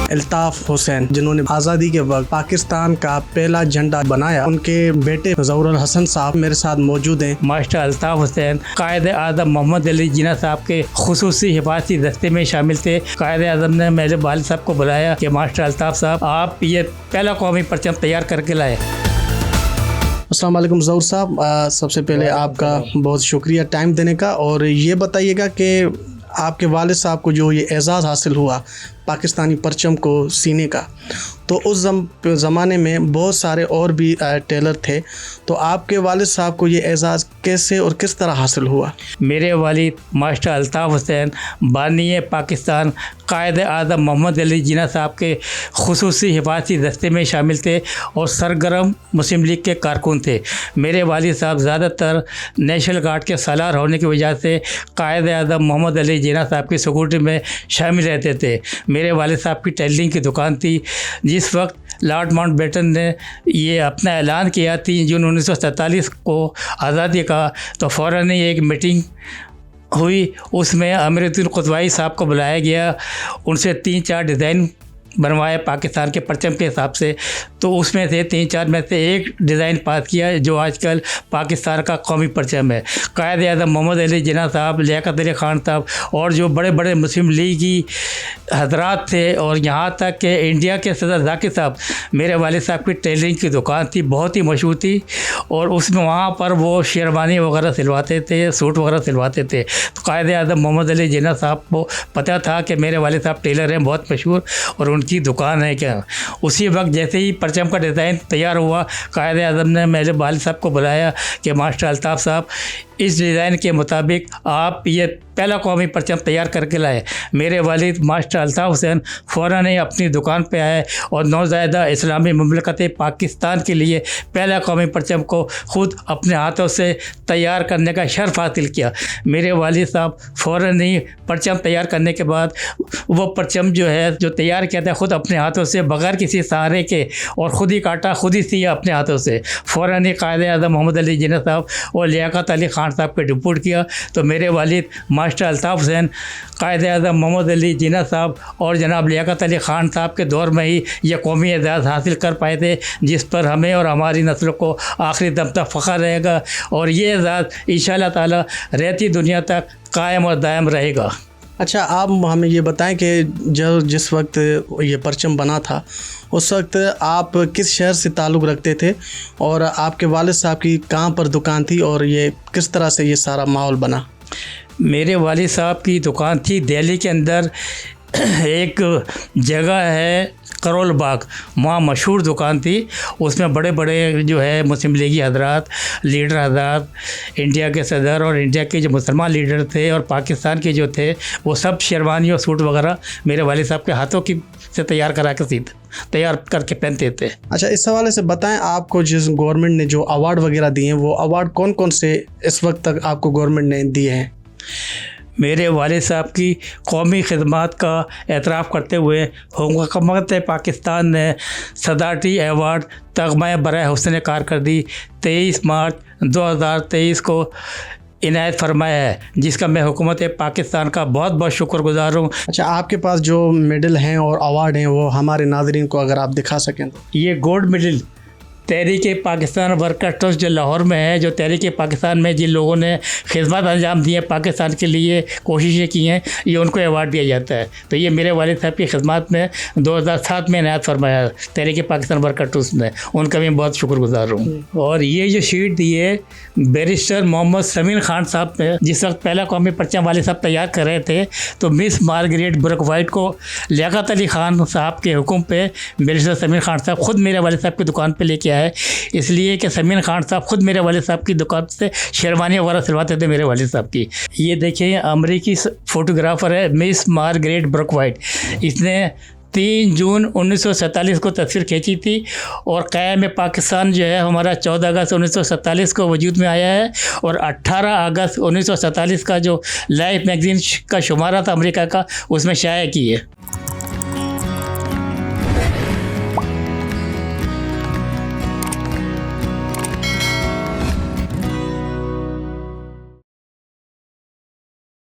अल्ताफ हुसैन, जिन्होंने आज़ादी के वक्त पाकिस्तान का पहला झंडा बनाया, उनके बेटे ज़हुरुल हसन साहब मेरे साथ मौजूद हैं। मास्टर अल्ताफ हुसैन कायद आज़म मोहम्मद अली जिन्ना साहब के खुसूसी हिफाजती दस्ते में शामिल थे। कायद आज़म ने मेरे वालिद साहब को बुलाया कि मास्टर अल्ताफ साहब, आप ये पहला कौमी परचम तैयार करके लाए। अस्सलाम वालेकुम ज़हुर साहब, सबसे पहले आपका बहुत शुक्रिया टाइम देने का। और ये बताइएगा कि आपके वालिद साहब को जो ये एज़ाज़ हासिल हुआ पाकिस्तानी परचम को सीने का, तो उस ज़माने में बहुत सारे और भी टेलर थे, तो आपके वालिद साहब को ये एज़ाज़ कैसे और किस तरह हासिल हुआ? मेरे वालिद मास्टर अल्ताफ हुसैन बानी पाकिस्तान कायद आज़म मोहम्मद अली जिन्ना साहब के खुसूसी हिफाजती दस्ते में शामिल थे और सरगर्म मुस्लिम लीग के कारकुन थे। मेरे वालिद साहब ज़्यादातर नेशनल गार्ड के सालार होने की वजह से कायद आज़म मोहम्मद अली जिन्ना साहब की सिक्योरिटी में शामिल रहते थे। मेरे वालिद साहब की टेलरिंग की दुकान थी। जिस वक्त लॉर्ड माउंटबेटन ने ये अपना ऐलान किया 3 जून 1947 को आज़ादी का, तो फ़ौरन ही एक मीटिंग हुई। उसमें अमीरुद्दीन कुतवाई साहब को बुलाया गया, उनसे 3-4 डिज़ाइन बनवाए पाकिस्तान के परचम के हिसाब से। तो उसमें से 3-4 में से एक डिज़ाइन पास किया जो आजकल पाकिस्तान का कौमी परचम है। कायद आज़म मोहम्मद अली जिन्ना साहब, लियाकत अली ख़ान साहब और जो बड़े बड़े मुस्लिम लीगी हजरात थे, और यहाँ तक कि इंडिया के सदर ज़ाकिर साहब, मेरे वालिद साहब की टेलरिंग की दुकान थी, बहुत ही मशहूर थी। और उसमें वहाँ पर वो शेरवानी वगैरह सिलवाते थे, सूट वगैरह सिलवाते थे। तो कायद आज़म मोहम्मद अली जिन्ना साहब को पता था कि मेरे वालिद साहब टेलर हैं बहुत मशहूर और की दुकान है क्या। उसी वक्त जैसे ही परचम का डिज़ाइन तैयार हुआ, कायद आज़म ने मेरे वालिद साहब को बुलाया कि मास्टर अल्ताफ साहब, इस डिज़ाइन के मुताबिक आप ये पहला कौमी परचम तैयार करके लाए। मेरे वालिद मास्टर अल्ताफ हुसैन फ़ौरन ही अपनी दुकान पे आए और नौज़ायदा इस्लामी मुमलकत पाकिस्तान के लिए पहला कौमी परचम को ख़ुद अपने हाथों से तैयार करने का शर्फ हासिल किया। मेरे वालिद साहब फ़ौरन ही परचम तैयार करने के बाद वो परचम जो है जो तैयार किया था ख़ुद अपने हाथों से, बग़ैर किसी सहारे के, और ख़ुद ही काटा, ख़ुद ही सिया अपने हाथों से। फ़ौरन ही कायद आज़म मोहम्मद अली जिन्ना साहब और लियाकत अली ख़ान साहब को रिपोर्ट किया। तो मेरे वालिद मास्टर अल्ताफ हुसैन कायद आज़म मोहम्मद अली जिन्ना साहब और जनाब लियाकत अली ख़ान साहब के दौर में ही यह कौमी एजाज़ हासिल कर पाए थे, जिस पर हमें और हमारी नस्ल को आखिरी दम तक फ़ख्र रहेगा। और ये एजाज़ इंशाअल्लाह ताला रहती दुनिया तक कायम और दायम रहेगा। अच्छा, आप हमें ये बताएं कि जिस वक्त ये परचम बना था, उस वक्त आप किस शहर से ताल्लुक़ रखते थे और आपके वालिद साहब की कहाँ पर दुकान थी और ये किस तरह से ये सारा माहौल बना? मेरे वालिद साहब की दुकान थी दिल्ली के अंदर, एक जगह है करोल बाग, वहाँ मशहूर दुकान थी। उसमें बड़े बड़े जो है मुस्लिम लीगी हजरात, लीडर हजरात, इंडिया के सदर और इंडिया के जो मुसलमान लीडर थे और पाकिस्तान के जो थे, वो सब शेरवानी और सूट वगैरह मेरे वालिद साहब के हाथों की से तैयार करा के तैयार करके पहनते थे। अच्छा, इस हवाले से बताएं, आपको जिस गवर्नमेंट ने जो अवार्ड वगैरह दिए हैं, वो अवार्ड कौन कौन से इस वक्त तक आपको गवर्नमेंट ने दिए हैं? मेरे वालिद साहब की कौमी खिदमत का एतराफ़ करते हुए हुकूमत पाकिस्तान ने सदारती एवार्ड तगमा बराए हुस्न कारकर्दी 23 मार्च 2023 को इनायत फरमाया है, जिसका मैं हुकूमत पाकिस्तान का बहुत बहुत शुक्रगुजार हूँ। अच्छा, आपके पास जो मेडल हैं और अवार्ड हैं वो हमारे नाज़रीन को अगर आप दिखा सकें तो। ये गोल्ड मेडल तहरीक पाकिस्तान वर्कर ट्रस्ट जो लाहौर में है, जो तहरीक पाकिस्तान में जिन लोगों ने खिदमत अंजाम दी है, पाकिस्तान के लिए कोशिशें की हैं, ये उनको अवार्ड दिया जाता है। तो ये मेरे वालिद साहब की खिदमत में 2007 में इनायत फरमाया तहरीक पाकिस्तान वर्कर ट्रस्ट ने, उनका भी बहुत शुक्रगुजार हूँ। और ये जो शीट दी है बैरिस्टर मोहम्मद समीन खान साहब ने, जिस वक्त पहला कौमी परचम वालिद साहब तैयार कर रहे थे, तो मिस मार्गरेट ब्रकवाइट को लियाकत अली ख़ान साहब के हुक्म पे बैरिस्टर समीन खान साहब ख़ुद मेरे वालिद साहब की दुकान पे लेके है, इसलिए कि समीन खान साहब खुद मेरे वालिद साहब की दुकान से शेरवानी वगैरह सिलवाते थे मेरे वालिद साहब की। ये देखिए, अमेरिकी फोटोग्राफर है मिस मार्गरेट ब्रकवाइट, इसने 3 जून 1947 को तस्वीर खींची थी। और क़याम पाकिस्तान जो है हमारा 14 अगस्त 1947 को वजूद में आया है, और 18 अगस्त 1947 का जो लाइफ मैगज़ीन का शुमारा था अमेरिका का, उसमें शाया की है।